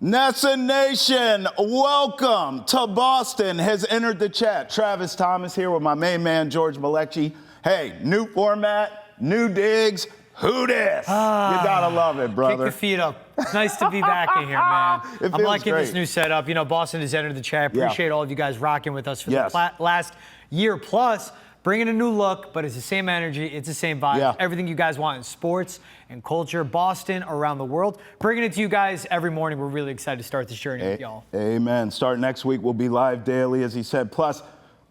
Nessa Nation, welcome to Boston has entered the chat. Travis Thomas here with my main man, George Balekji. Hey, new format, new digs. Who dis? You gotta love it, brother. Kick the feet up. It's nice to be back in here, man. I'm liking great. this new setup. You know, Boston has entered the chat. Appreciate all of you guys rocking with us for the last year plus. Bringing a new look, but it's the same energy, it's the same vibe. Yeah. Everything you guys want in sports and culture, Boston, around the world. Bringing it to you guys every morning. We're really excited to start this journey with y'all. Amen. Start next week. We'll be live daily, as he said. Plus,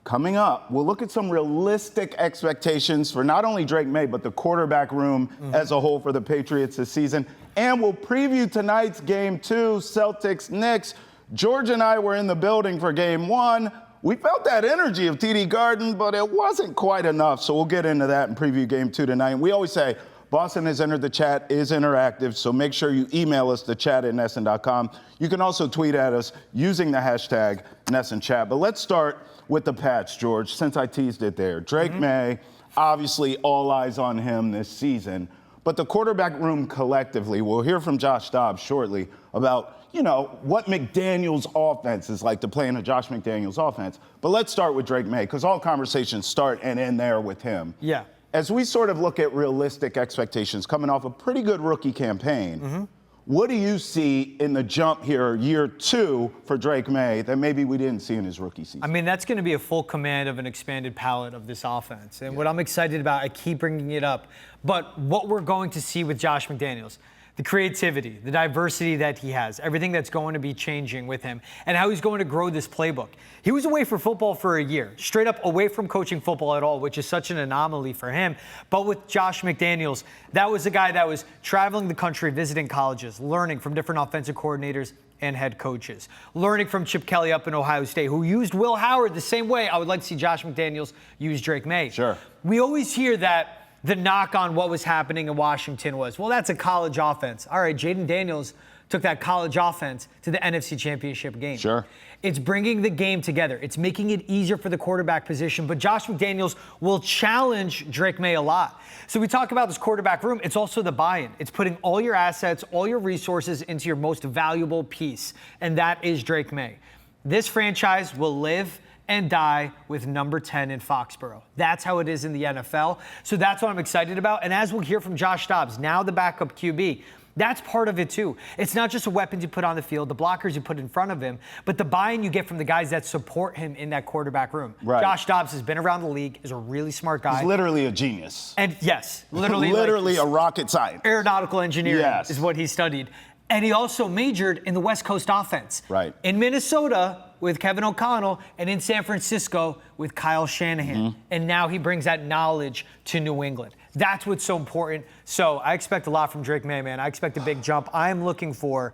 coming up, we'll look at some realistic expectations for not only Drake Maye, but the quarterback room as a whole for the Patriots this season. And we'll preview tonight's Game 2, Celtics-Knicks. George and I were in the building for Game 1. We felt that energy of TD Garden, but it wasn't quite enough. So we'll get into that and preview Game 2 tonight. And we always say, Boston has entered the chat, is interactive, so make sure you email us, thechat@nesson.com. You can also tweet at us using the hashtag NessonChat. But let's start with the Pats, George, since I teased it there. Drake Maye, obviously all eyes on him this season. But the quarterback room collectively, we'll hear from Josh Dobbs shortly about, you know, what McDaniels' offense is like to play in a Josh McDaniels' offense. But let's start with Drake Maye, because all conversations start and end there with him. Yeah. As we sort of look at realistic expectations coming off a pretty good rookie campaign, what do you see in the jump here, year 2 for Drake Maye that maybe we didn't see in his rookie season? I mean, that's going to be a full command of an expanded palette of this offense. And what I'm excited about, I keep bringing it up, but what we're going to see with Josh McDaniels, the creativity, the diversity that he has, everything that's going to be changing with him, and how he's going to grow this playbook. He was away from football for a year, straight up away from coaching football at all, which is such an anomaly for him. But with Josh McDaniels, that was a guy that was traveling the country, visiting colleges, learning from different offensive coordinators and head coaches, learning from Chip Kelly up in Ohio State, who used Will Howard the same way I would like to see Josh McDaniels use Drake Maye. Sure. We always hear that the knock on what was happening in Washington was, well, that's a college offense. All right, Jaden Daniels took that college offense to the NFC Championship game. Sure. It's bringing the game together. It's making it easier for the quarterback position, but Josh McDaniels will challenge Drake Maye a lot. So we talk about this quarterback room. It's also the buy-in. It's putting all your assets, all your resources into your most valuable piece, and that is Drake Maye. This franchise will live and die with number 10 in Foxborough. That's how it is in the NFL. So that's what I'm excited about. And as we'll hear from Josh Dobbs, now the backup QB, that's part of it too. It's not just the weapons you put on the field, the blockers you put in front of him, but the buy-in you get from the guys that support him in that quarterback room. Right. Josh Dobbs has been around the league, is a really smart guy. He's literally a genius. And yes, literally literally a rocket scientist. Aeronautical engineering is what he studied. And he also majored in the West Coast offense. Right. In Minnesota with Kevin O'Connell, and in San Francisco with Kyle Shanahan. And now he brings that knowledge to New England. That's what's so important. So I expect a lot from Drake Maye, man. I expect a big jump. I am looking for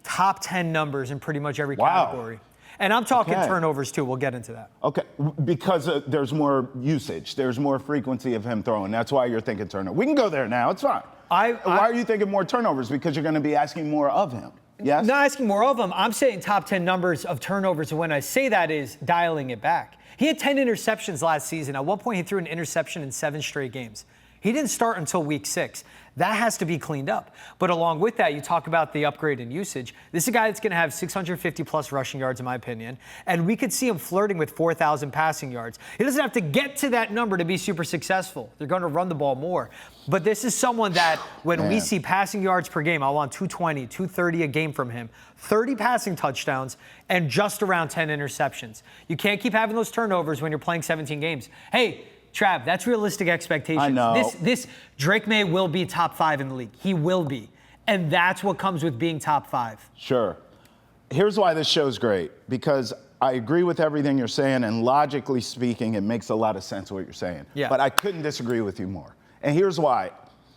top 10 numbers in pretty much every category. And I'm talking turnovers tay. We'll get into that. Okay, because there's more usage. There's more frequency of him throwing. That's why you're thinking turnover. We can go there now. It's fine. Why are you thinking more turnovers? Because you're going to be asking more of him. Yes? Not asking more of him. I'm saying top 10 numbers of turnovers. And when I say that is dialing it back. He had 10 interceptions last season. At one point, he threw an interception in 7 straight games. He didn't start until week 6. That has to be cleaned up. But along with that, you talk about the upgrade in usage. This is a guy that's going to have 650-plus rushing yards, in my opinion. And we could see him flirting with 4,000 passing yards. He doesn't have to get to that number to be super successful. They're going to run the ball more. But this is someone that, when we see passing yards per game, I want 220, 230 a game from him, 30 passing touchdowns, and just around 10 interceptions. You can't keep having those turnovers when you're playing 17 games. Hey, Trav, that's realistic expectations. I know. This Drake Maye will be top 5 in the league. He will be. And that's what comes with being top 5. Sure. Here's why this show's great. Because I agree with everything you're saying, and logically speaking, it makes a lot of sense what you're saying. Yeah. But I couldn't disagree with you more. And here's why.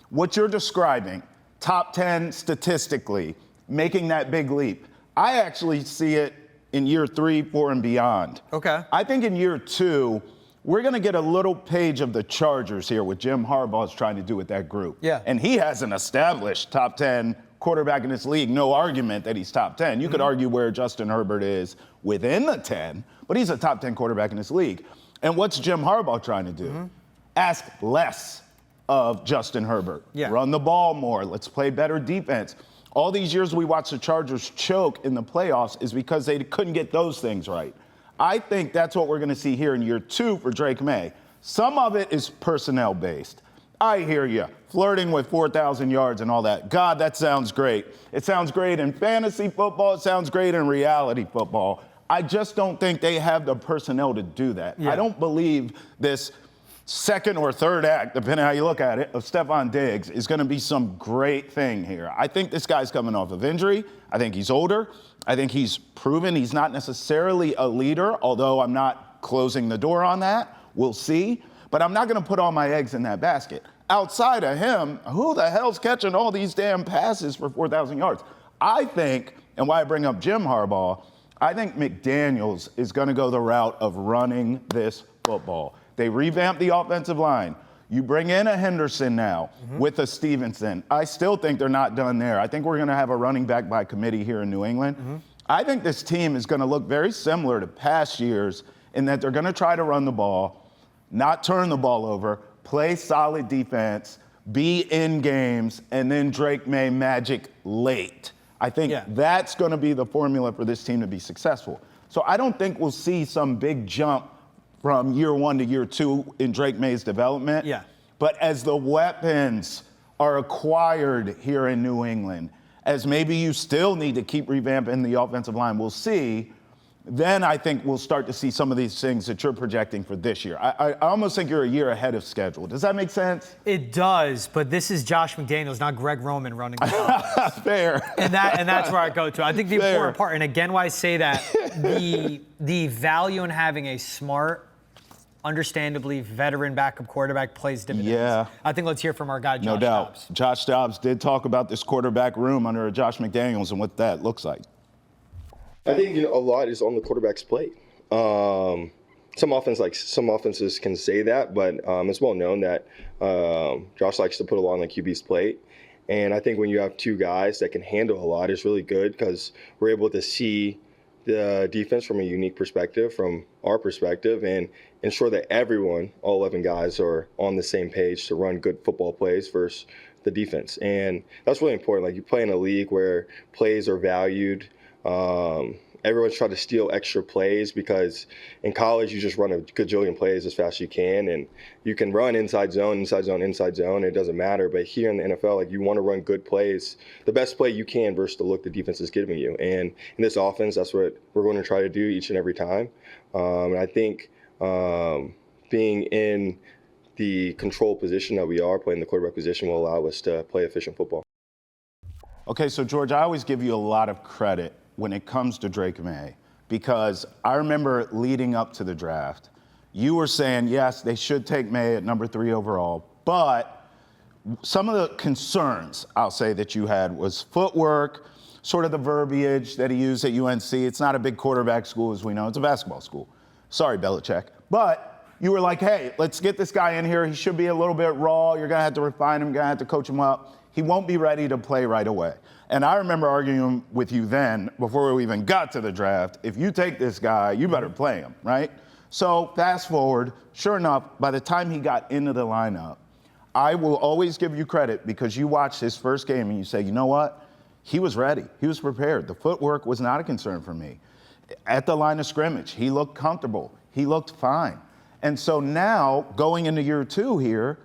What you're describing, top 10 statistically, making that big leap, I actually see it in year 3, 4, and beyond. Okay. I think in year 2, we're going to get a little page of the Chargers here, what Jim Harbaugh's trying to do with that group. Yeah. And he has an established top 10 quarterback in this league. No argument that he's top 10. You could argue where Justin Herbert is within the 10, but he's a top 10 quarterback in this league. And what's Jim Harbaugh trying to do? Ask less of Justin Herbert. Yeah. Run the ball more. Let's play better defense. All these years we watched the Chargers choke in the playoffs is because they couldn't get those things right. I think that's what we're going to see here in year 2 for Drake Maye. Some of it is personnel-based. I hear you, flirting with 4,000 yards and all that. God, that sounds great. It sounds great in fantasy football. It sounds great in reality football. I just don't think they have the personnel to do that. Yeah. I don't believe this second or third act, depending how you look at it, of Stephon Diggs is going to be some great thing here. I think this guy's coming off of injury. I think he's older. I think he's proven he's not necessarily a leader, although I'm not closing the door on that. We'll see. But I'm not going to put all my eggs in that basket. Outside of him, who the hell's catching all these damn passes for 4,000 yards? I think, and why I bring up Jim Harbaugh, I think McDaniels is going to go the route of running this football. They revamped the offensive line. You bring in a Henderson now with a Stevenson. I still think they're not done there. I think we're going to have a running back by committee here in New England. I think this team is going to look very similar to past years in that they're going to try to run the ball, not turn the ball over, play solid defense, be in games, and then Drake Maye magic late. I think that's going to be the formula for this team to be successful. So I don't think we'll see some big jump from year 1 to year 2 in Drake Maye's development. Yeah. But as the weapons are acquired here in New England, as maybe you still need to keep revamping the offensive line, we'll see, then I think we'll start to see some of these things that you're projecting for this year. I almost think you're a year ahead of schedule. Does that make sense? It does, but this is Josh McDaniels, not Greg Roman running the offense. Fair. And that's where I go to. I think the important part, and again, why I say that, the value in having a smart, understandably veteran backup quarterback plays dividends. Yeah. I think let's hear from our guy, Josh No doubt. Dobbs. Josh Dobbs did talk about this quarterback room under Josh McDaniels and what that looks like. I think a lot is on the quarterback's plate. Some offenses can say that, but it's well known that Josh likes to put a lot on the QB's plate. And I think when you have two guys that can handle a lot, it's really good because we're able to see the defense from a unique perspective, from our perspective, and ensure that everyone, all 11 guys, are on the same page to run good football plays versus the defense. And that's really important. Like, you play in a league where plays are valued. Everyone's trying to steal extra plays because in college you just run a gajillion plays as fast as you can, and you can run inside zone, inside zone, inside zone. It doesn't matter. But here in the NFL, like, you want to run good plays, the best play you can versus the look the defense is giving you. And in this offense, that's what we're going to try to do each and every time. And I think being in the control position that we are, playing the quarterback position, will allow us to play efficient football. Okay, so George, I always give you a lot of credit when it comes to Drake Maye, because I remember leading up to the draft, you were saying, yes, they should take Maye at number 3 overall, but some of the concerns, I'll say, that you had was footwork, sort of the verbiage that he used at UNC. It's not a big quarterback school, as we know. It's a basketball school. Sorry, Belichick. But you were like, hey, let's get this guy in here. He should be a little bit raw. You're going to have to refine him. You're going to have to coach him up. He won't be ready to play right away. And I remember arguing with you then, before we even got to the draft, if you take this guy, you better play him, right? So fast forward, sure enough, by the time he got into the lineup, I will always give you credit because you watched his first game and you say, you know what? He was ready. He was prepared. The footwork was not a concern for me. At the line of scrimmage, he looked comfortable. He looked fine. And so now, going into year 2 here,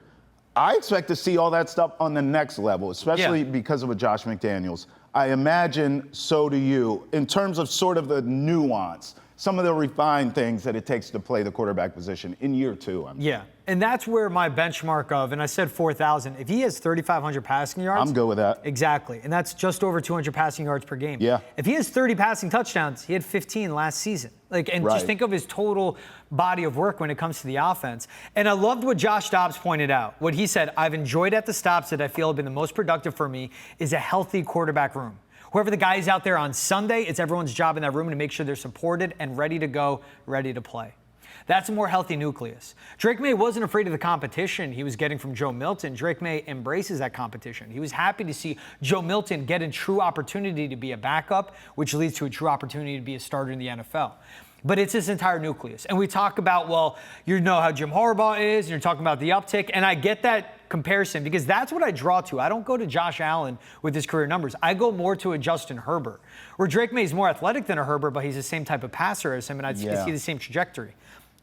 I expect to see all that stuff on the next level, especially because of a Josh McDaniels. I imagine so do you, in terms of sort of the nuance, some of the refined things that it takes to play the quarterback position in year 2. Yeah, and that's where my benchmark of, and I said 4,000, if he has 3,500 passing yards. I'm good with that. Exactly, and that's just over 200 passing yards per game. Yeah. If he has 30 passing touchdowns, he had 15 last season. Just think of his total body of work when it comes to the offense. And I loved what Josh Dobbs pointed out. What he said, I've enjoyed at the stops that I feel have been the most productive for me is a healthy quarterback room. Whoever the guy is out there on Sunday, it's everyone's job in that room to make sure they're supported and ready to go, ready to play. That's a more healthy nucleus. Drake Maye wasn't afraid of the competition he was getting from Joe Milton. Drake Maye embraces that competition. He was happy to see Joe Milton get a true opportunity to be a backup, which leads to a true opportunity to be a starter in the NFL. but it's this entire nucleus. And we talk about, well, you know how Jim Harbaugh is, and you're talking about the uptick, and I get that comparison because that's what I draw to. I don't go to Josh Allen with his career numbers. I go more to a Justin Herbert, where Drake Maye is more athletic than a Herbert, but he's the same type of passer as him, and I see the same trajectory.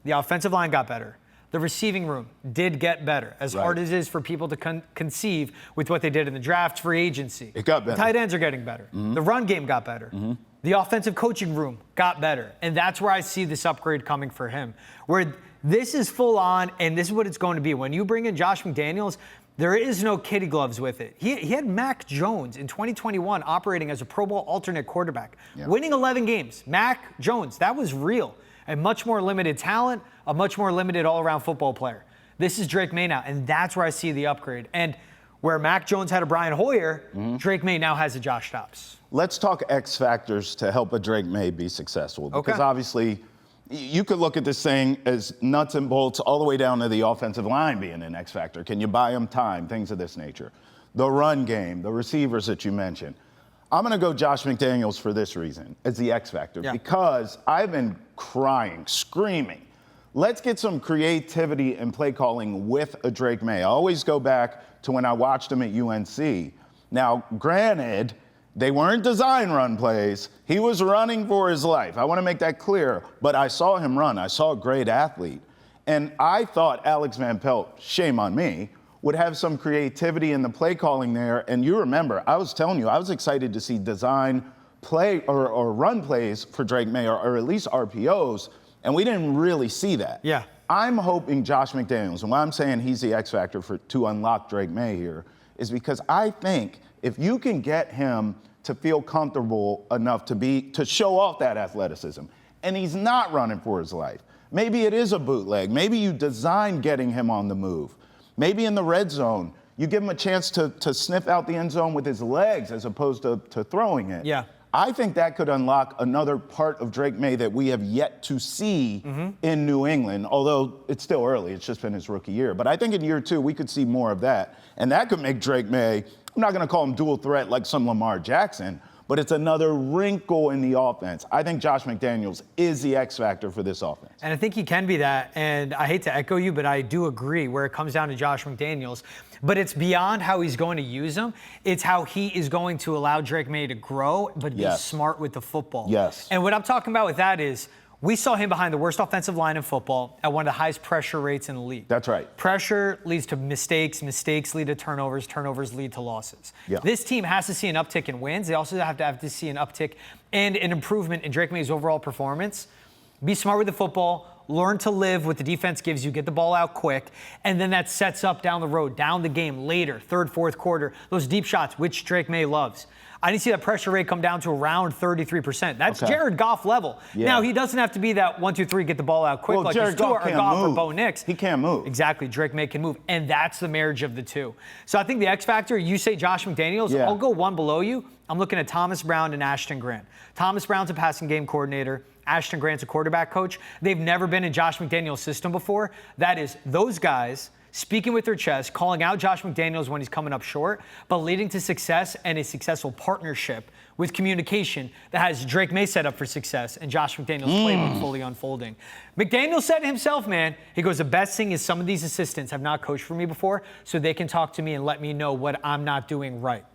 The offensive line got better. The receiving room did get better, as hard as it is for people to conceive with what they did in the draft, free agency. It got better. The tight ends are getting better. The run game got better. The offensive coaching room got better. And that's where I see this upgrade coming for him, where this is full on, and this is what it's going to be. When you bring in Josh McDaniels, there is no kitty gloves with it. He had Mac Jones in 2021 operating as a Pro Bowl alternate quarterback, winning 11 games. Mac Jones, that was real. A much more limited talent, a much more limited all-around football player. This is Drake Maye now, and that's where I see the upgrade. And where Mac Jones had a Brian Hoyer, Drake Maye now has a Josh Dobbs. Let's talk X factors to help a Drake Maye be successful. Because obviously, you could look at this thing as nuts and bolts all the way down to the offensive line being an X factor. Can you buy him time? Things of this nature. The run game, the receivers that you mentioned. I'm going to go Josh McDaniels for this reason, as the X factor, because I've been crying, screaming. Let's get some creativity and play calling with a Drake Maye. I always go back to when I watched him at UNC. Now, granted, they weren't design run plays. He was running for his life. I want to make that clear. But I saw him run. I saw a great athlete. And I thought Alex Van Pelt, shame on me, would have some creativity in the play calling there. And you remember, I was telling you, I was excited to see design play or run plays for Drake Maye, or at least RPOs, and we didn't really see that. Yeah. I'm hoping Josh McDaniels, and why I'm saying he's the X factor to unlock Drake Maye here, is because I think if you can get him to feel comfortable enough to show off that athleticism, and he's not running for his life. Maybe it is a bootleg. Maybe you design getting him on the move. Maybe in the red zone, you give him a chance to sniff out the end zone with his legs as opposed to throwing it. Yeah. I think that could unlock another part of Drake Maye that we have yet to see in New England, although it's still early. It's just been his rookie year. But I think in year 2, we could see more of that. And that could make Drake Maye, I'm not going to call him dual threat like some Lamar Jackson, but it's another wrinkle in the offense. I think Josh McDaniels is the X factor for this offense. And I think he can be that. And I hate to echo you, but I do agree where it comes down to Josh McDaniels. But it's beyond how he's going to use him. It's how he is going to allow Drake Maye to grow, but be smart with the football. Yes. And what I'm talking about with that is we saw him behind the worst offensive line in football at one of the highest pressure rates in the league. That's right. Pressure leads to mistakes. Mistakes lead to turnovers. Turnovers lead to losses. Yeah. This team has to see an uptick in wins. They also have to see an uptick and an improvement in Drake Maye's overall performance. Be smart with the football. Learn to live what the defense gives you. Get the ball out quick. And then that sets up down the road, down the game, later, third, fourth quarter, those deep shots, which Drake Maye loves. I didn't see that pressure rate come down to around 33%. That's Jared Goff level. Yeah. Now, he doesn't have to be that 1, 2, 3, get the ball out quick like Jared Stewart or Goff move. or Bo Nix. He can't move. Exactly. Drake Maye can move. And that's the marriage of the two. So I think the X factor, you say Josh McDaniels, I'll go one below you. I'm looking at Thomas Brown and Ashton Grant. Thomas Brown's a passing game coordinator. Ashton Grant's a quarterback coach. They've never been in Josh McDaniels' system before. That is those guys speaking with their chest, calling out Josh McDaniels when he's coming up short, but leading to success and a successful partnership with communication that has Drake Maye set up for success and Josh McDaniels' playbook fully unfolding. McDaniels said himself, man, he goes, the best thing is some of these assistants have not coached for me before, so they can talk to me and let me know what I'm not doing right.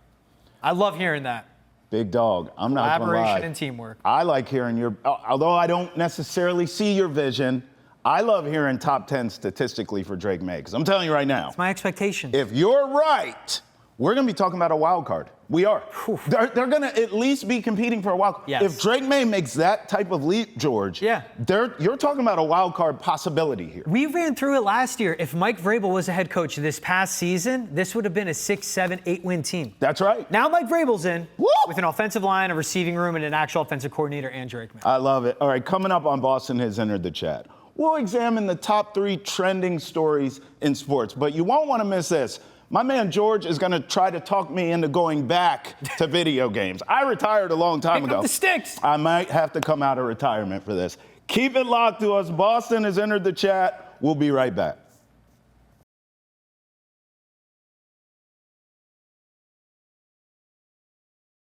I love hearing that. Big dog. I'm not going to lie. Collaboration and teamwork. I like hearing although I don't necessarily see your vision, I love hearing top 10 statistically for Drake Maye, because I'm telling you right now. It's my expectation. If you're right, we're going to be talking about a wild card. We are. They're going to at least be competing for a wild card. Yes. If Drake Maye makes that type of leap, George, you're talking about a wild card possibility here. We ran through it last year. If Mike Vrabel was a head coach this past season, this would have been a 6, 7, 8-win team. That's right. Now Mike Vrabel's in with an offensive line, a receiving room, and an actual offensive coordinator and Drake Maye. I love it. All right, coming up on Boston has entered the chat. We'll examine the top 3 trending stories in sports, but you won't want to miss this. My man George is going to try to talk me into going back to video games. I retired a long time ago. Pick up the sticks. I might have to come out of retirement for this. Keep it locked to us. Boston has entered the chat. We'll be right back.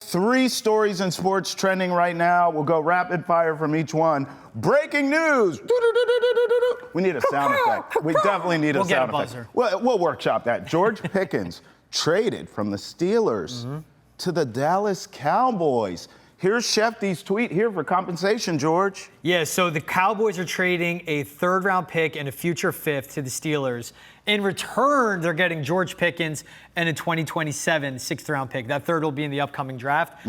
3 stories in sports trending right now. We'll go rapid fire from each one. Breaking news. We need a sound effect. We definitely need a sound effect. We'll workshop that. George Pickens traded from the Steelers to the Dallas Cowboys. Here's Shefty's tweet here for compensation, George. Yeah, so the Cowboys are trading a 3rd-round pick and a future 5th to the Steelers. In return, they're getting George Pickens and a 2027 6th-round pick. That 3rd will be in the upcoming draft.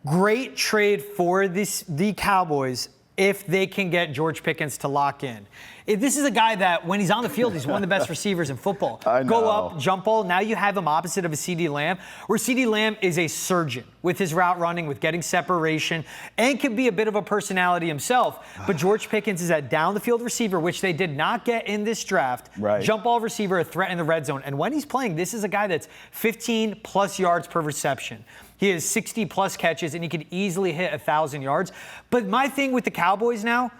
Great trade for the Cowboys if they can get George Pickens to lock in. This is a guy that, when he's on the field, he's one of the best receivers in football. Go up, jump ball. Now you have him opposite of a CeeDee Lamb, where CeeDee Lamb is a surgeon with his route running, with getting separation, and can be a bit of a personality himself. But George Pickens is that down-the-field receiver, which they did not get in this draft. Right. Jump ball receiver, a threat in the red zone. And when he's playing, this is a guy that's 15-plus yards per reception. He has 60-plus catches, and he could easily hit 1,000 yards. But my thing with the Cowboys now,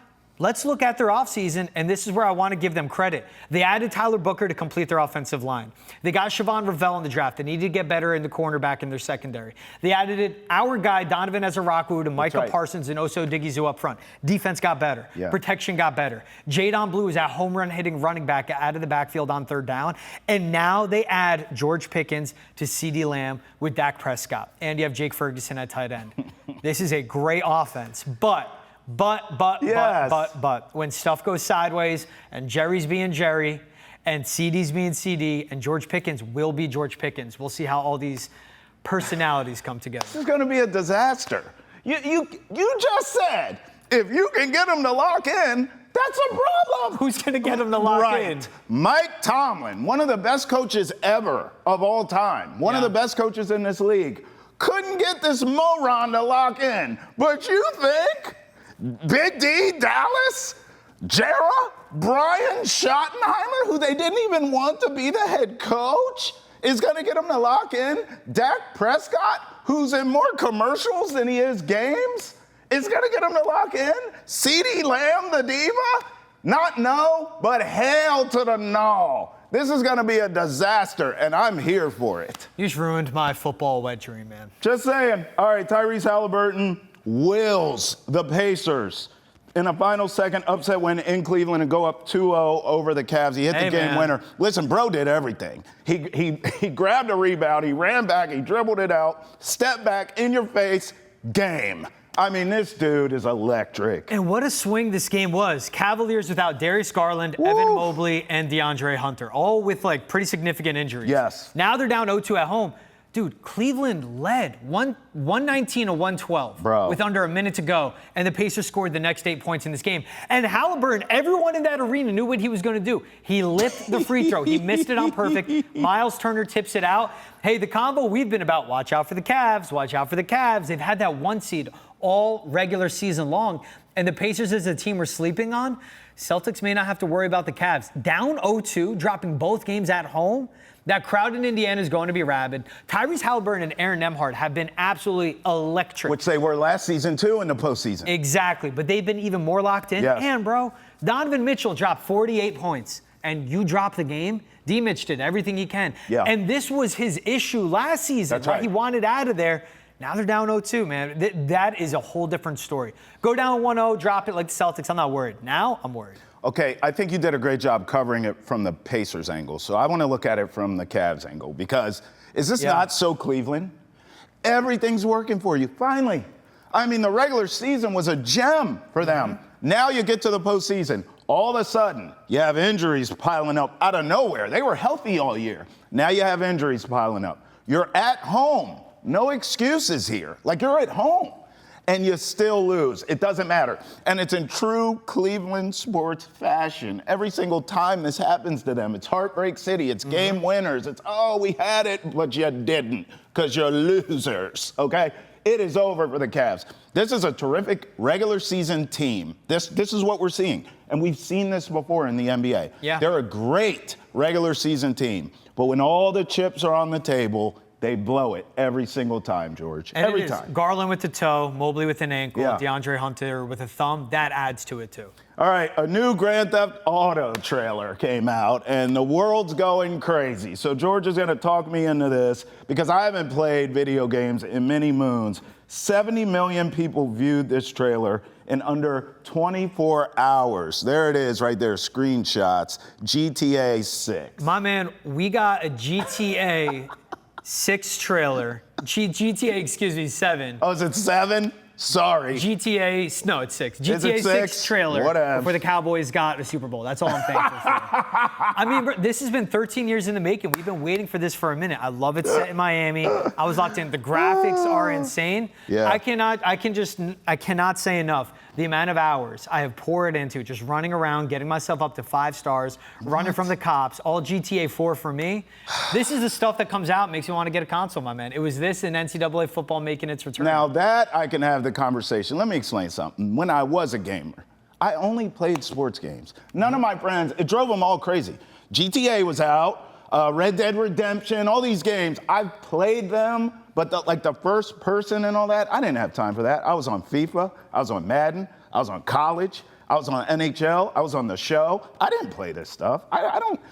let's look at their offseason, and this is where I want to give them credit. They added Tyler Booker to complete their offensive line. They got Siobhan Ravel in the draft. They needed to get better in the cornerback in their secondary. They added our guy, Donovan Ezaraku, to Micah Parsons and Oso Odighizuwa up front. Defense got better. Yeah. Protection got better. Jadon Blue is that home run hitting running back out of the backfield on 3rd down. And now they add George Pickens to CeeDee Lamb with Dak Prescott. And you have Jake Ferguson at tight end. This is a great offense, but when stuff goes sideways and Jerry's being Jerry and CD's being CD and George Pickens will be George Pickens, we'll see how all these personalities come together. This is going to be a disaster. You just said if you can get him to lock in, that's a problem. Who's going to get him to lock in? Mike Tomlin, one of the best coaches ever of all time, one of the best coaches in this league, couldn't get this moron to lock in. But you think Big D, Dallas, Jera, Brian Schottenheimer, who they didn't even want to be the head coach, is going to get him to lock in? Dak Prescott, who's in more commercials than he is games, is going to get him to lock in? CeeDee Lamb, the diva? Not no, but hail to the no. This is going to be a disaster, and I'm here for it. You just ruined my football wet dream, man. Just saying. All right, Tyrese Halliburton wills the Pacers in a final second upset win in Cleveland and go up 2-0 over the Cavs. He hit the game winner. Listen, bro did everything. He grabbed a rebound, he ran back, he dribbled it out, stepped back, in your face, game. I mean, this dude is electric. And what a swing this game was. Cavaliers without Darius Garland, Evan Mobley, and DeAndre Hunter, all with like pretty significant injuries. Yes. Now they're down 0-2 at home. Dude, Cleveland led 119 to 112 with under a minute to go, and the Pacers scored the next 8 points in this game. And Halliburton, everyone in that arena knew what he was going to do. He lipped the free throw. He missed it on perfect. Miles Turner tips it out. Hey, the combo we've been about, watch out for the Cavs, watch out for the Cavs. They've had that 1 seed all regular season long, and the Pacers as a team we're sleeping on. Celtics may not have to worry about the Cavs. Down 0-2, dropping both games at home. That crowd in Indiana is going to be rabid. Tyrese Halliburton and Aaron Nemhard have been absolutely electric. Which they were last season, too, in the postseason. Exactly, but they've been even more locked in. Yes. And, bro, Donovan Mitchell dropped 48 points, and you drop the game. D-Mitch did everything he can. Yeah. And this was his issue last season. That's right. He wanted out of there. Now they're down 0-2, man. That is a whole different story. Go down 1-0, drop it like the Celtics. I'm not worried. Now I'm worried. Okay, I think you did a great job covering it from the Pacers angle. So I want to look at it from the Cavs angle because is this not so Cleveland? Everything's working for you, finally. I mean, the regular season was a gem for them. Now you get to the postseason. All of a sudden, you have injuries piling up out of nowhere. They were healthy all year. Now you have injuries piling up. You're at home. No excuses here. Like, you're at home. And you still lose. It doesn't matter. And it's in true Cleveland sports fashion. Every single time this happens to them, it's Heartbreak City. It's game winners. It's, oh, we had it, but you didn't because you're losers, okay? It is over for the Cavs. This is a terrific regular season team. This is what we're seeing. And we've seen this before in the NBA. Yeah. They're a great regular season team. But when all the chips are on the table, They blow it every single time, George. And every it is. time. Garland with the toe, Mobley with an ankle, Yeah. DeAndre Hunter with a thumb. That adds to it, too. All right, a new Grand Theft Auto trailer came out, and the world's going crazy. So George is going to talk me into this because I haven't played video games in many moons. 70 million people viewed this trailer in under 24 hours. There it is right there, screenshots. GTA 6. My man, we got a GTA 6 trailer. GTA 7. Oh, is it 7? Sorry. No, it's 6. Is GTA it 6 trailer Whatever. before the Cowboys got a Super Bowl. That's all I'm thankful for. I mean, bro, this has been 13 years in the making. We've been waiting for this for a minute. I love it set in Miami. I was locked in. The graphics are insane. Yeah. I cannot say enough the amount of hours I have poured into just running around, getting myself up to 5 stars, running from the cops, all GTA 4 for me. This is the stuff that comes out, makes me want to get a console, my man. It was this and NCAA football making its return. Now that I can have the conversation. Let me explain something. When I was a gamer, I only played sports games. None of my friends, it drove them all crazy. GTA was out, Red Dead Redemption, all these games. I played them, but the first person and all that, I didn't have time for that. I was on FIFA, I was on Madden, I was on college, I was on NHL, I was on the show. I didn't play this stuff.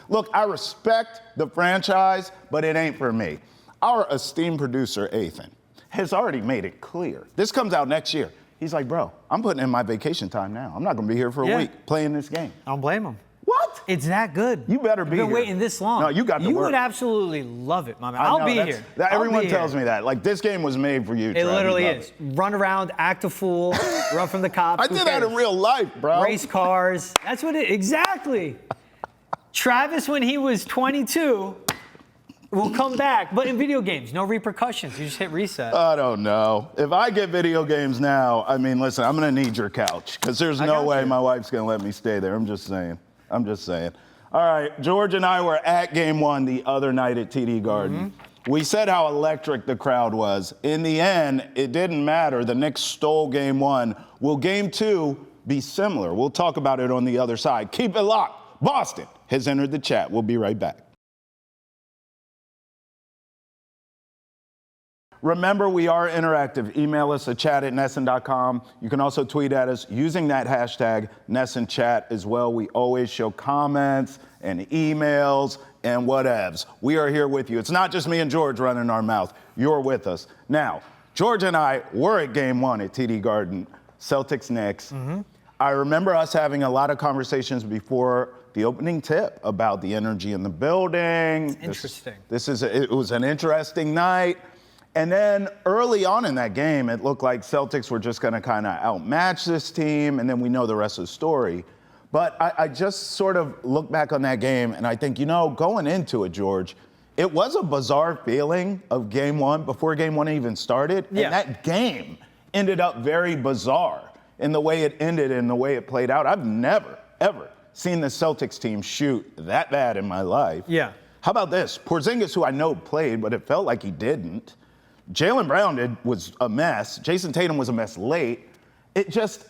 Look, I respect the franchise, but it ain't for me. Our esteemed producer, Ethan, has already made it clear. This comes out next year. He's like, bro, I'm putting in my vacation time now. I'm not gonna be here for a week playing this game. I don't blame him. What? It's that good. You better be You've been here. waiting this long. No, you got to You work. would absolutely love it, my man. I I'll know, be that's- here. Everyone tells me that. Like, this game was made for you, It Trav. literally You love is. it. Run around, act a fool, run from the cops. I Who did that in cares? real life, bro. Race cars. That's what exactly. Travis, when he was 22, will come back. But in video games, no repercussions. You just hit reset. I don't know. If I get video games now, I mean, listen, I'm going to need your couch because there's no got way you. my wife's going to let me stay there. I'm just saying. All right, George and I were at Game 1 the other night at TD Garden. We said how electric the crowd was. In the end, it didn't matter. The Knicks stole Game 1. Will Game 2 be similar? We'll talk about it on the other side. Keep it locked. Boston has entered the chat. We'll be right back. Remember, we are interactive. Email us at chat@nesson.com. You can also tweet at us using that hashtag NessonChat as well. We always show comments and emails and whatevs. We are here with you. It's not just me and George running our mouth. You're with us. Now, George and I were at Game 1 at TD Garden, Celtics-Knicks. I remember us having a lot of conversations before the opening tip about the energy in the building. Interesting. It was an interesting night. And then early on in that game, it looked like Celtics were just going to kind of outmatch this team, and then we know the rest of the story. But I just sort of look back on that game, and I think, going into it, George, it was a bizarre feeling of Game 1 before Game 1 even started. Yeah. And that game ended up very bizarre in the way it ended and the way it played out. I've never, ever seen the Celtics team shoot that bad in my life. Yeah. How about this? Porzingis, who I know played, but it felt like he didn't. Jaylen Brown was a mess. Jason Tatum was a mess late. It just,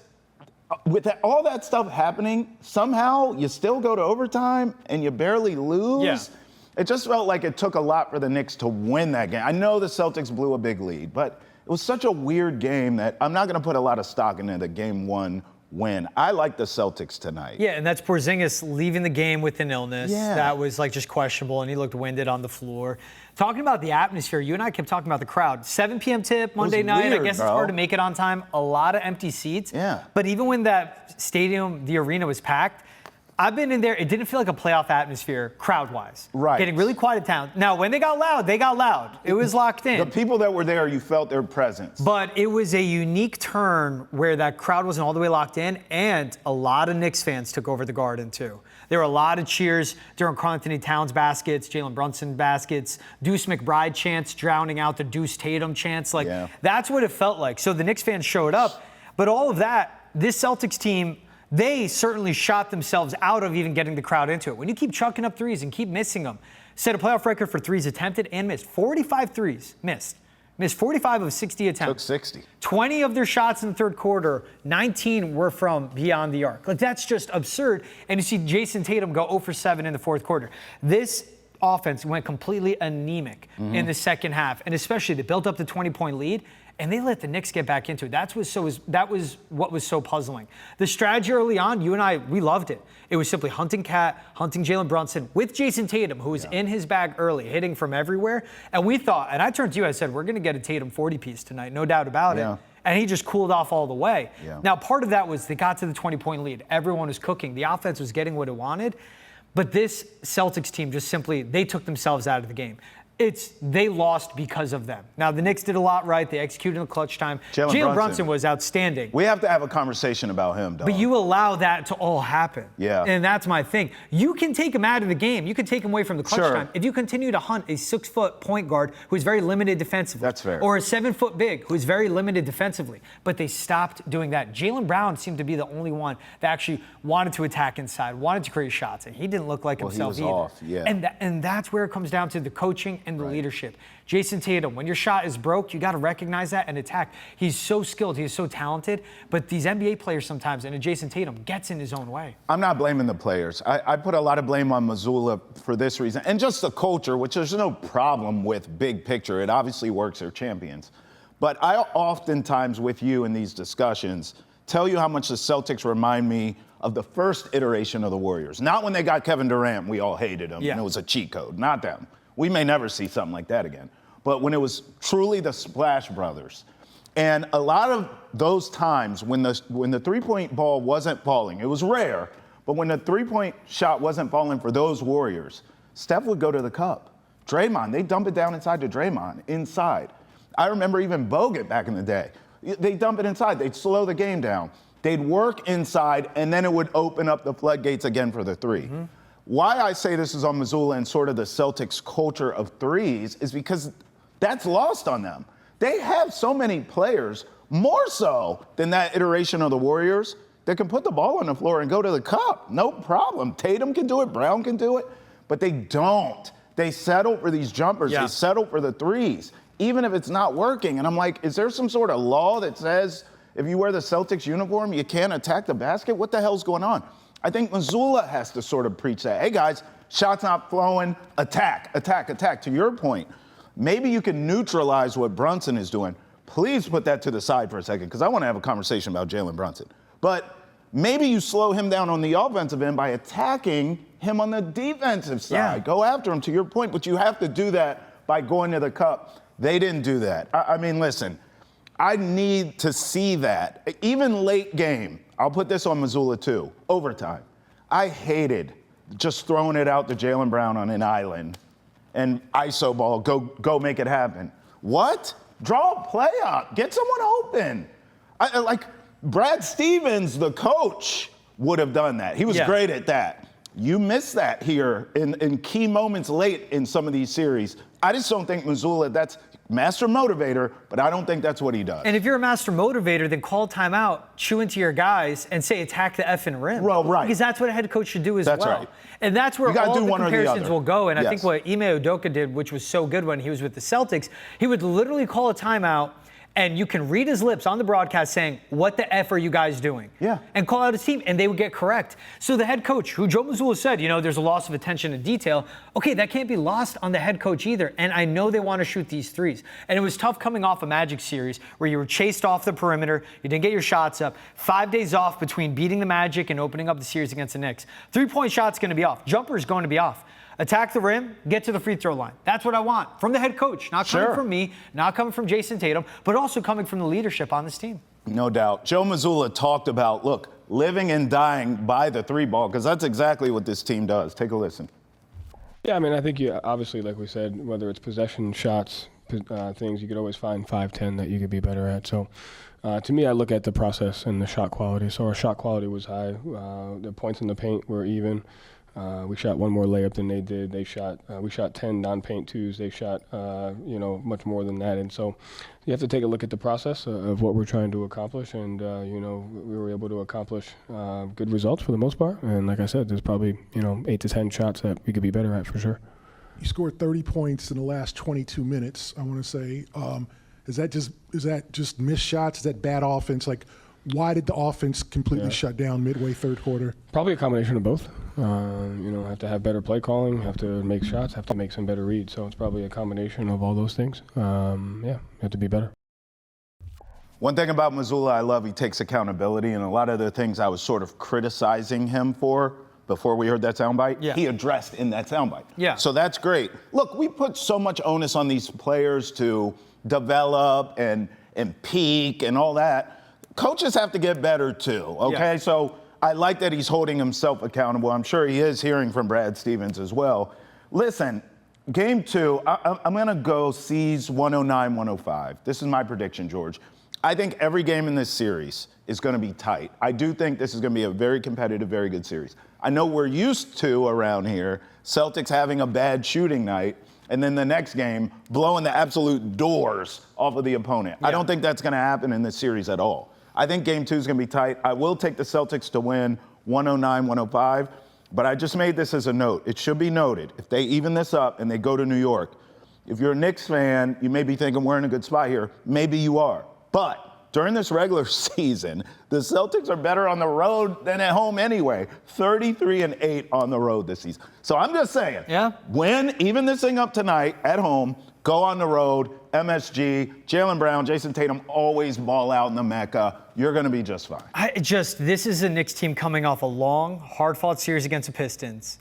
with all that stuff happening, somehow you still go to overtime and you barely lose. Yeah. It just felt like it took a lot for the Knicks to win that game. I know the Celtics blew a big lead, but it was such a weird game that I'm not going to put a lot of stock into the Game 1 win. I like the Celtics tonight. Yeah, and that's Porzingis leaving the game with an illness. Yeah. That was just questionable, and he looked winded on the floor. Talking about the atmosphere, you and I kept talking about the crowd. 7 p.m. tip, Monday night. weird, I guess bro. it's hard to make it on time. A lot of empty seats. Yeah. But even when that stadium, the arena was packed, I've been in there. It didn't feel like a playoff atmosphere crowd-wise. Right. Getting really quiet down. Now, when they got loud, they got loud. It was locked in. The people that were there, you felt their presence. But it was a unique turn where that crowd wasn't all the way locked in, and a lot of Knicks fans took over the Garden, too. There were a lot of cheers during Karl-Anthony Towns baskets, Jalen Brunson baskets, Deuce McBride chants drowning out the Deuce Tatum chants. That's what it felt like. So the Knicks fans showed up. But all of that, this Celtics team, they certainly shot themselves out of even getting the crowd into it. When you keep chucking up threes and keep missing them, set a playoff record for threes attempted and missed. 45 threes missed. Missed 45 of 60 attempts. Took 60. 20 of their shots in the third quarter, 19 were from beyond the arc. That's just absurd. And you see Jason Tatum go 0 for 7 in the fourth quarter. This offense went completely anemic in the second half, and especially they built up the 20-point lead, and they let the Knicks get back into it. That was what was so puzzling. The strategy early on, you and I, we loved it. It was simply hunting Cat, hunting Jalen Brunson with Jason Tatum, who was in his bag early, hitting from everywhere. And we thought, and I turned to you, I said, we're going to get a Tatum 40-piece tonight, no doubt about it. And he just cooled off all the way. Now, part of that was they got to the 20-point lead. Everyone was cooking. The offense was getting what it wanted. But this Celtics team just simply, they took themselves out of the game. They lost because of them. Now, the Knicks did a lot right. They executed in the clutch time. Jalen Brunson was outstanding. We have to have a conversation about him, dog. But you allow that to all happen. Yeah. And that's my thing. You can take him out of the game. You can take him away from the clutch time. If you continue to hunt a 6-foot point guard who is very limited defensively. That's fair. Or a 7-foot big who is very limited defensively. But they stopped doing that. Jaylen Brown seemed to be the only one that actually wanted to attack inside, wanted to create shots. And he didn't look like himself he was either. off, And that's where it comes down to the coaching and the leadership. Jason Tatum, when your shot is broke, you got to recognize that and attack. He's so skilled. He is so talented. But these NBA players sometimes, and Jason Tatum gets in his own way. I'm not blaming the players. I put a lot of blame on Missoula for this reason. And just the culture, which there's no problem with big picture. It obviously works. They're champions. But I oftentimes, with you in these discussions, tell you how much the Celtics remind me of the first iteration of the Warriors. Not when they got Kevin Durant, we all hated him, and it was a cheat code. Not them. We may never see something like that again. But when it was truly the Splash Brothers, and a lot of those times when the three-point ball wasn't falling, it was rare, but when the three-point shot wasn't falling for those Warriors, Steph would go to the cup. Draymond, they dump it down inside to Draymond, inside. I remember even Bogut back in the day. They dump it inside. They'd slow the game down. They'd work inside, and then it would open up the floodgates again for the three. Why I say this is on Missoula and sort of the Celtics culture of threes is because that's lost on them. They have so many players, more so than that iteration of the Warriors, that can put the ball on the floor and go to the cup. No problem. Tatum can do it. Brown can do it. But they don't. They settle for these jumpers. They settle for the threes, even if it's not working. And I'm like, is there some sort of law that says if you wear the Celtics uniform, you can't attack the basket? What the hell's going on? I think Missoula has to sort of preach that. Hey, guys, shots not flowing, attack, attack, attack. To your point, maybe you can neutralize what Brunson is doing. Please put that to the side for a second, because I want to have a conversation about Jalen Brunson. But maybe you slow him down on the offensive end by attacking him on the defensive side. Go after him, to your point, but you have to do that by going to the cup. They didn't do that. I mean, listen, I need to see that. Even late game, I'll put this on Missoula too, overtime. I hated just throwing it out to Jaylen Brown on an island and ISO ball, go make it happen. What? Draw a play up, get someone open. Like Brad Stevens, the coach, would have done that. He was great at that. You miss that here in key moments late in some of these series. I just don't think Missoula, that's master motivator, but I don't think that's what he does. And if you're a master motivator, then call timeout, chew into your guys, and say attack the effing rim. Well, right. Because that's what a head coach should do as well. That's right. And that's where all the comparisons will go. And I think what Ime Udoka did, which was so good when he was with the Celtics, he would literally call a timeout, and you can read his lips on the broadcast saying, what the F are you guys doing? And call out his team, and they would get correct. So the head coach, who Joe Mazzulla said, there's a loss of attention to detail. Okay, that can't be lost on the head coach either. And I know they want to shoot these threes. And it was tough coming off a Magic series where you were chased off the perimeter, you didn't get your shots up, 5 days off between beating the Magic and opening up the series against the Knicks. 3-point shot's going to be off. Jumper's going to be off. Attack the rim, get to the free throw line. That's what I want from the head coach, not coming from me, not coming from Jason Tatum, but also coming from the leadership on this team. No doubt. Joe Mazzulla talked about, look, living and dying by the three ball, because that's exactly what this team does. Take a listen. Yeah, I mean, I think you obviously, like we said, whether it's possession, shots, things, you could always find 5-10 that you could be better at. So to me, I look at the process and the shot quality. So our shot quality was high. The points in the paint were even. We shot one more layup than they did. We shot 10 non-paint twos. They shot, much more than that. And so you have to take a look at the process of what we're trying to accomplish. And, we were able to accomplish good results for the most part. And like I said, there's probably, 8 to 10 shots that we could be better at for sure. You scored 30 points in the last 22 minutes, I want to say. Is that just missed shots? Is that bad offense? Like, Why did the offense completely shut down midway third quarter? Probably a combination of both. Have to have better play calling, have to make shots, have to make some better reads. So it's probably a combination of all those things. Have to be better. One thing about Mazzulla I love, he takes accountability, and a lot of the things I was sort of criticizing him for before we heard that soundbite, he addressed in that soundbite. Yeah. So that's great. Look, we put so much onus on these players to develop and peak and all that. Coaches have to get better too, okay? Yeah. So I like that he's holding himself accountable. I'm sure he is hearing from Brad Stevens as well. Listen, game 2, I'm going to go C's 109-105. This is my prediction, George. I think every game in this series is going to be tight. I do think this is going to be a very competitive, very good series. I know we're used to around here Celtics having a bad shooting night and then the next game blowing the absolute doors off of the opponent. I don't think that's going to happen in this series at all. I think game 2 is going to be tight. I will take the Celtics to win 109-105, but I just made this as a note. It should be noted, if they even this up and they go to New York, if you're a Knicks fan, you may be thinking we're in a good spot here. Maybe you are. But during this regular season, the Celtics are better on the road than at home anyway. 33-8 on the road this season. So I'm just saying, win, even this thing up tonight at home, go on the road, MSG, Jaylen Brown, Jason Tatum always ball out in the Mecca. You're going to be just fine. This is a Knicks team coming off a long, hard-fought series against the Pistons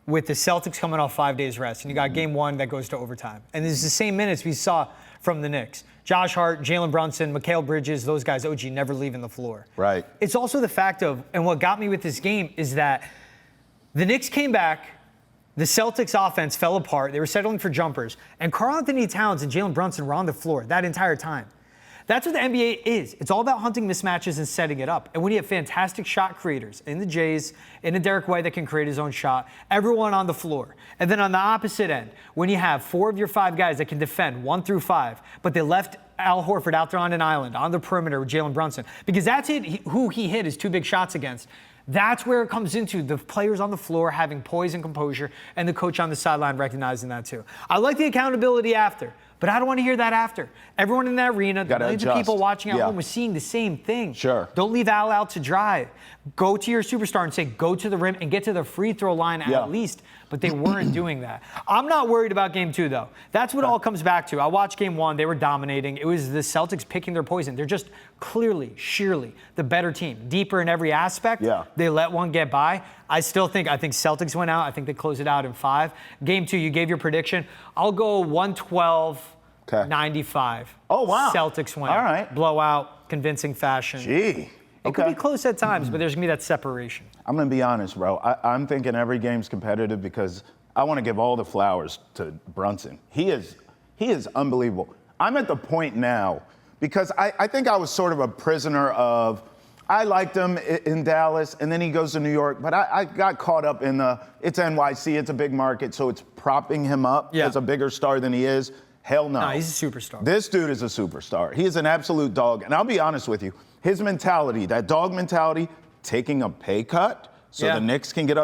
with the Celtics coming off 5 days rest. And you got game 1 that goes to overtime. And this is the same minutes we saw from the Knicks. Josh Hart, Jalen Brunson, Mikal Bridges, those guys, OG, never leaving the floor. Right. It's also the fact of, and what got me with this game is that the Knicks came back, the Celtics offense fell apart, they were settling for jumpers, and Karl-Anthony Towns and Jalen Brunson were on the floor that entire time. That's what the NBA is. It's all about hunting mismatches and setting it up. And when you have fantastic shot creators in the Jays, in a Derek White that can create his own shot, everyone on the floor. And then on the opposite end, when you have 4 of your 5 guys that can defend 1 through 5, but they left Al Horford out there on an island, on the perimeter with Jalen Brunson, because that's who he hit his 2 big shots against. That's where it comes into the players on the floor having poise and composure and the coach on the sideline recognizing that too. I like the accountability after, but I don't want to hear that after. Everyone in that arena, the millions of people watching at home was seeing the same thing. Sure. Don't leave Al out to dry. Go to your superstar and say, go to the rim and get to the free throw line at least. But they weren't doing that. I'm not worried about game 2, though. That's what it all comes back to. I watched game 1. They were dominating. It was the Celtics picking their poison. They're just clearly, sheerly the better team. Deeper in every aspect. They let one get by. I think Celtics went out. I think they closed it out in 5. Game 2, you gave your prediction. I'll go 112-95. Oh, wow. Celtics win. All right. Blowout, convincing fashion. Gee. It could be close at times, but there's going to be that separation. I'm going to be honest, bro. I'm thinking every game's competitive because I want to give all the flowers to Brunson. He is unbelievable. I'm at the point now because I think I was sort of a prisoner of, I liked him in Dallas, and then he goes to New York, but I got caught up in it's NYC, it's a big market, so it's propping him up as a bigger star than he is. Hell no. No, he's a superstar. This dude is a superstar. He is an absolute dog, and I'll be honest with you. His mentality, that dog mentality, taking a pay cut so the Knicks can get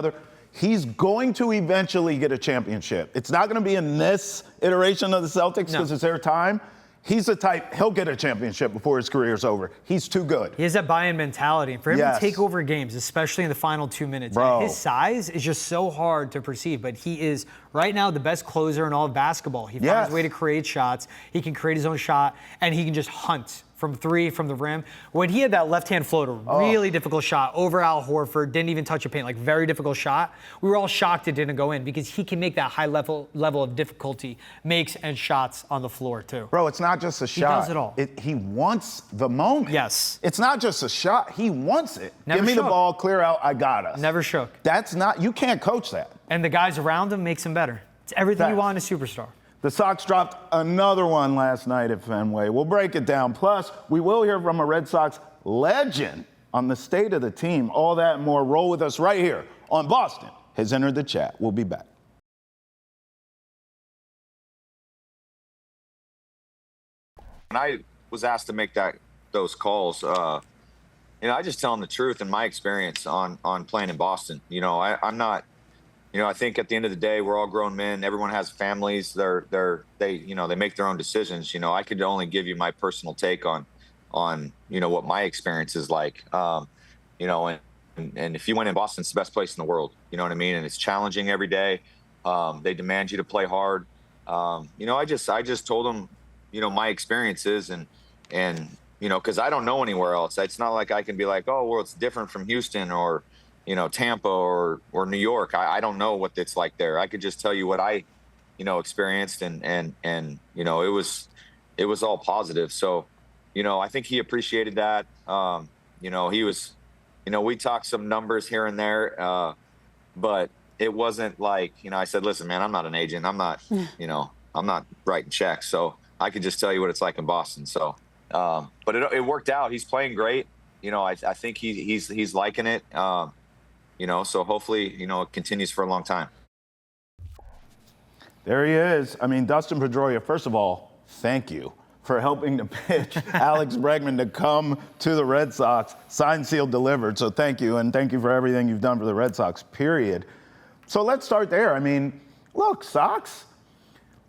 he's going to eventually get a championship. It's not going to be in this iteration of the Celtics because it's their time. He's the type, he'll get a championship before his career's over. He's too good. He has that buy-in mentality. And for him to take over games, especially in the final 2 minutes, his size is just so hard to perceive. But he is, right now, the best closer in all of basketball. He finds a way to create shots. He can create his own shot, and he can just hunt from 3 from the rim. When he had that left-hand floater, really difficult shot over Al Horford, didn't even touch a paint, like very difficult shot. We were all shocked it didn't go in because he can make that high level of difficulty makes and shots on the floor too. Bro, it's not just a shot. He does it all. He wants the moment. Yes. It's not just a shot. He wants it. Never Give me shook. the ball, clear out, I got us. Never shook. You can't coach that. And the guys around him makes him better. It's everything you want in a superstar. The Sox dropped another one last night at Fenway. We'll break it down. Plus, we will hear from a Red Sox legend on the state of the team. All that and more. Roll with us right here on Boston Has Entered the Chat. We'll be back. When I was asked to make those calls, I just tell them the truth in my experience on playing in Boston. I'm not. I think at the end of the day, we're all grown men. Everyone has families. They make their own decisions. I could only give you my personal take on what my experience is like. And if you win in Boston, it's the best place in the world. You know what I mean? And it's challenging every day. They demand you to play hard. I just told them, my experiences and because I don't know anywhere else. It's not like I can be like, oh, well, it's different from Houston or, Tampa or New York. I don't know what it's like there. I could just tell you what I, experienced and it was all positive. So, I think he appreciated that. He was, we talked some numbers here and there, but it wasn't like, I said, listen, man, I'm not an agent. I'm not, I'm not writing checks. So I could just tell you what it's like in Boston. So, but it worked out. He's playing great. I think he's liking it. So hopefully, it continues for a long time. There he is. I mean, Dustin Padrioa, first of all, thank you for helping to pitch Alex Bregman to come to the Red Sox, signed, sealed, delivered. So thank you, and thank you for everything you've done for the Red Sox, period. So let's start there. I mean, look, Sox,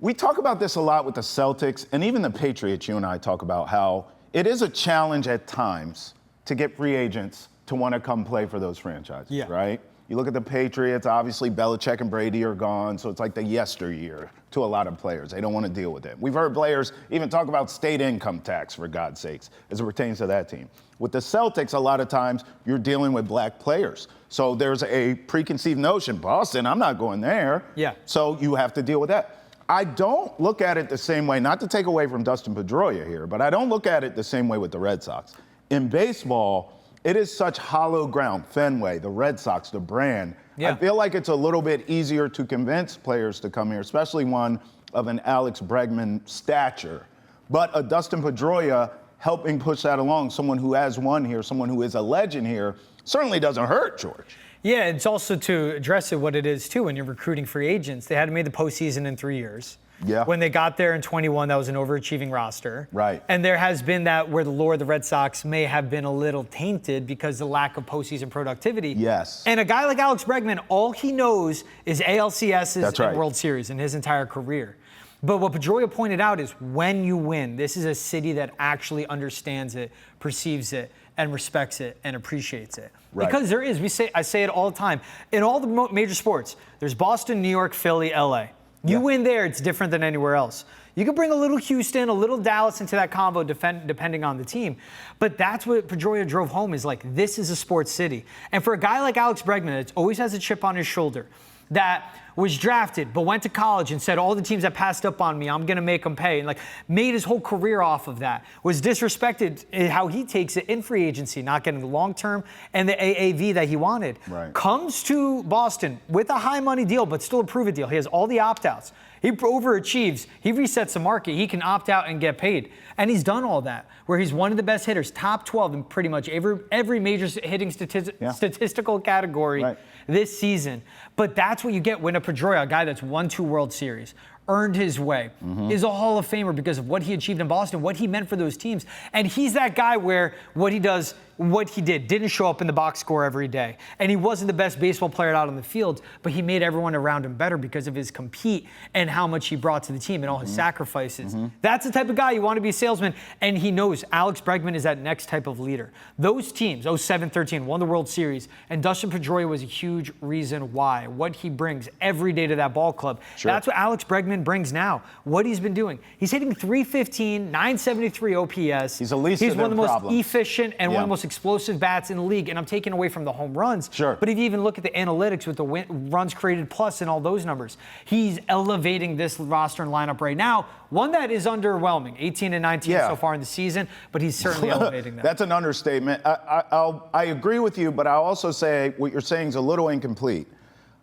we talk about this a lot with the Celtics, and even the Patriots, you and I talk about how it is a challenge at times to get free agents to want to come play for those franchises, right? You look at the Patriots, obviously Belichick and Brady are gone, so it's like the yesteryear to a lot of players. They don't want to deal with it. We've heard players even talk about state income tax, for God's sakes, as it pertains to that team. With the Celtics, a lot of times you're dealing with black players. So there's a preconceived notion, Boston, I'm not going there. Yeah. So you have to deal with that. I don't look at it the same way, not to take away from Dustin Padrioa here, but I don't look at it the same way with the Red Sox. In baseball, it is such hollow ground. Fenway, the Red Sox, the brand. Yeah. I feel like it's a little bit easier to convince players to come here, especially one of an Alex Bregman stature. But a Dustin Padrioa helping push that along, someone who has won here, someone who is a legend here, certainly doesn't hurt, George. Yeah, it's also to address it what it is, too, when you're recruiting free agents. They hadn't made the postseason in 3 years. Yeah. When they got there in 21, that was an overachieving roster. Right. And there has been that where the lore of the Red Sox may have been a little tainted because of the lack of postseason productivity. Yes. And a guy like Alex Bregman, all he knows is ALCSs and right. World Series in his entire career. But what Pedroia pointed out is when you win, this is a city that actually understands it, perceives it, and respects it and appreciates it. Right. Because there is, I say it all the time, in all the major sports, there's Boston, New York, Philly, LA. You win there, it's different than anywhere else. You can bring a little Houston, a little Dallas into that combo depending on the team. But that's what Pedroia drove home is like, this is a sports city. And for a guy like Alex Bregman that always has a chip on his shoulder, that was drafted but went to college and said, all the teams that passed up on me, I'm going to make them pay, and like made his whole career off of that, was disrespected how he takes it in free agency, not getting the long-term and the AAV that he wanted. Right. Comes to Boston with a high money deal, but still a prove-it deal. He has all the opt-outs. He overachieves. He resets the market. He can opt out and get paid. And he's done all that, where he's one of the best hitters, top 12 in pretty much every major hitting statistical category this season. But that's what you get when a Pedroia, a guy that's won 2 World Series, earned his way, is a Hall of Famer because of what he achieved in Boston, what he meant for those teams. And he's that guy where what he does, what he didn't show up in the box score every day. And he wasn't the best baseball player out on the field, but he made everyone around him better because of his compete and how much he brought to the team and all his sacrifices. That's the type of guy you want to be a salesman. And he knows Alex Bregman is that next type of leader. Those teams, 07-13, won the World Series, and Dustin Pedroia was a huge reason why. What he brings every day to that ball club. Sure. That's what Alex Bregman brings now. What he's been doing. He's hitting 315, 973 OPS. He's one of the most efficient and one of the most explosive bats in the league, and I'm taking away from the home runs. Sure. But if you even look at the analytics with the runs created plus and all those numbers, he's elevating this roster and lineup right now. One that is underwhelming, 18 and 19 so far in the season, but he's certainly elevating that. That's an understatement. I agree with you, but I'll also say what you're saying is a little incomplete.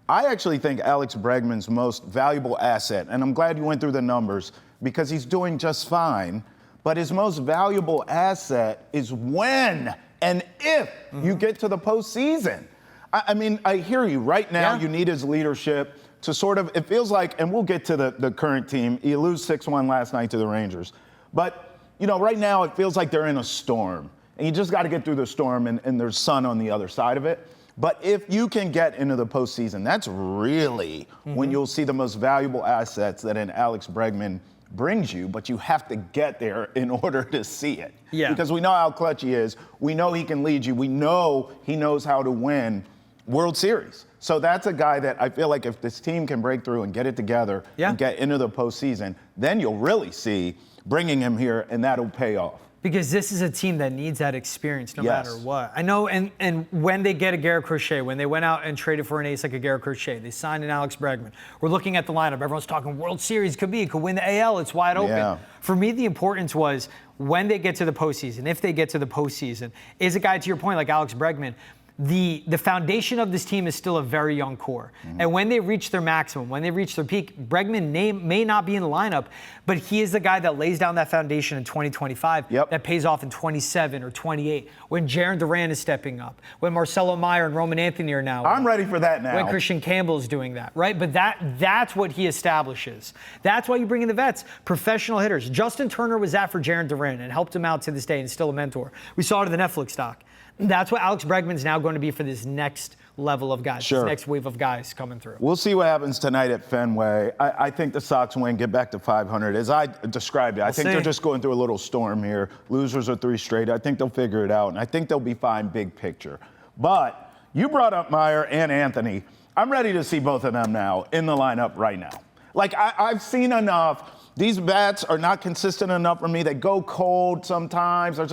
I actually think Alex Bregman's most valuable asset, and I'm glad you went through the numbers, because he's doing just fine, but his most valuable asset is when and if you get to the postseason. I mean, I hear you. Right now, you need his leadership to sort of, it feels like, and we'll get to the current team. You lose 6-1 last night to the Rangers. But, right now it feels like they're in a storm. And you just got to get through the storm, and there's sun on the other side of it. But if you can get into the postseason, that's really when you'll see the most valuable assets that an Alex Bregman brings you, but you have to get there in order to see it. Yeah. Because we know how clutch he is. We know he can lead you. We know he knows how to win World Series. So that's a guy that I feel like if this team can break through and get it together and get into the postseason, then you'll really see bringing him here, and that'll pay off. Because this is a team that needs that experience no matter what. I know, and when they get a Garrett Crochet, when they went out and traded for an ace like a Garrett Crochet, they signed an Alex Bregman. We're looking at the lineup. Everyone's talking World Series, could win the AL, it's wide open. Yeah. For me, the importance was when they get to the postseason, if they get to the postseason, is a guy, to your point, like Alex Bregman, the foundation of this team is still a very young core. And when they reach their maximum, when they reach their peak, Bregman may not be in the lineup, but he is the guy that lays down that foundation in 2025 that pays off in 27 or 28. When Jaren Duran is stepping up, when Marcelo Meyer and Roman Anthony are now. I'm ready for that now. When Christian Campbell is doing that, right? But that's what he establishes. That's why you bring in the vets, professional hitters. Justin Turner was that for Jaren Duran and helped him out to this day and still a mentor. We saw it in the Netflix doc. That's what Alex Bregman's now going to be for this next level of guys, this next wave of guys coming through. We'll see what happens tonight at Fenway. I think the Sox win, get back to 500. As I described it, I think they're just going through a little storm here. Losers are 3 straight. I think they'll figure it out, and I think they'll be fine big picture. But you brought up Meyer and Anthony. I'm ready to see both of them now in the lineup right now. Like, I've seen enough. These bats are not consistent enough for me. They go cold sometimes. They're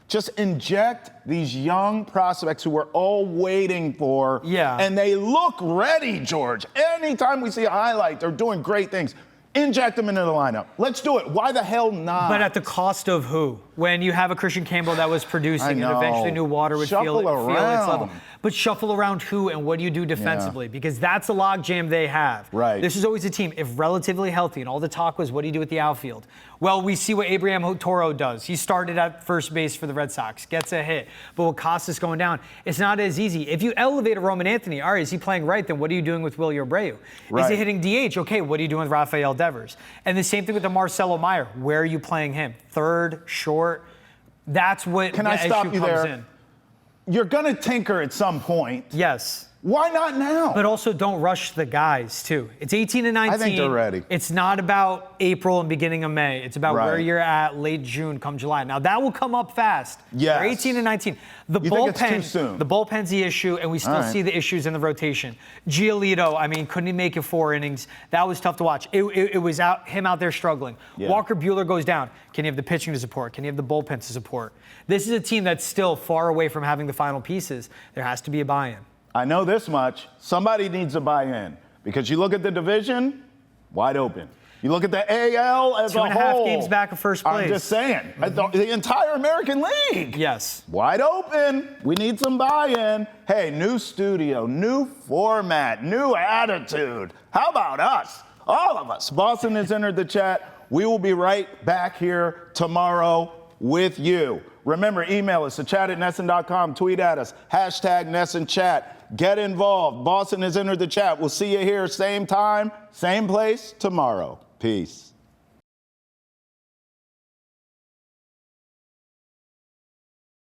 just inject these young prospects who we're all waiting for. And they look ready, George. Anytime we see a highlight, they're doing great things. Inject them into the lineup. Let's do it. Why the hell not? But at the cost of who? When you have a Christian Campbell that was producing and eventually knew water would feel its level. But shuffle around who and what do you do defensively? Because that's the logjam they have. This is always a team, if relatively healthy, and all the talk was, what do you do with the outfield? Well, we see what Abraham Toro does. He started at first base for the Red Sox, gets a hit. But with Costas going down, it's not as easy. If you elevate a Roman Anthony, all right, is he playing right? Then what are you doing with Willie Abreu? Is he hitting DH? Okay, what are you doing with Rafael Devers? And the same thing with the Marcelo Meyer. Where are you playing him? Third, short? That's what Can the I stop issue you comes there? in. You're going to tinker at some point. Yes. Why not now? But also don't rush the guys, too. It's 18 and 19. I think they're ready. It's not about April and beginning of May. It's about where you're at late June, come July. Now, that will come up fast. Yes. They're 18 and 19. You think it's too soon? The bullpen's the issue, and we still see the issues in the rotation. Giolito, I mean, couldn't he make it 4 innings? That was tough to watch. It was him out there struggling. Walker Buehler goes down. Can you have the pitching to support? Can you have the bullpen to support? This is a team that's still far away from having the final pieces. There has to be a buy-in. I know this much. Somebody needs to buy in because you look at the division, wide open. You look at the AL as a whole. 2.5 games back of first place. I'm just saying. The entire American League. Yes. Wide open. We need some buy-in. Hey, new studio, new format, new attitude. How about us? All of us. Boston has entered the chat. We will be right back here tomorrow with you. Remember, email us at chat@nesson.com. Tweet at us. #NessonChat. Get involved. Boston has entered the chat. We'll see you here same time, same place tomorrow. Peace.